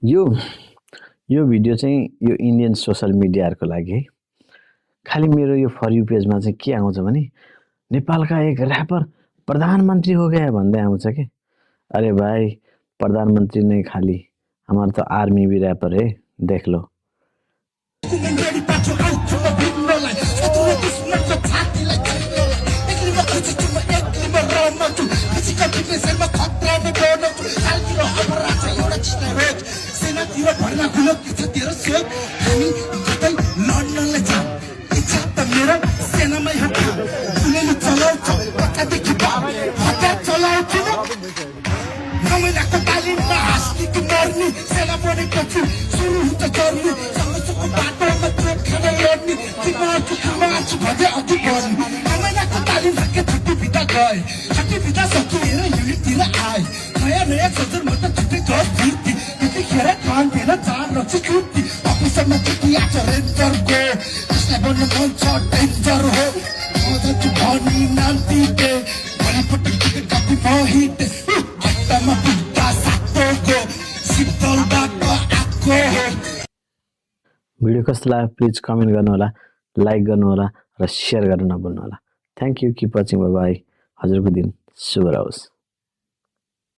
यो यो भिडियो चाहिँ यो इन्डियन सोशल मिडियाहरूको लागि है। खालि मेरो यो फर यू पेजमा चाहिँ के आउँछ भने नेपाल का एक रैपर प्रधानमंत्री हो गया भन्दै आउँछ के। अरे भाई प्रधानमंत्री नहीं खाली हमारा तो आर्मी भी रैपर है, देख लो। भिडियो कस्तो लाग्यो प्लिज कमेन्ट गर्नु होला, लाइक गर्नु होला र शेयर गर्न नभुल्नु होला। Thank you, keep watching, bye bye. हजुरको दिन शुभ रहोस्।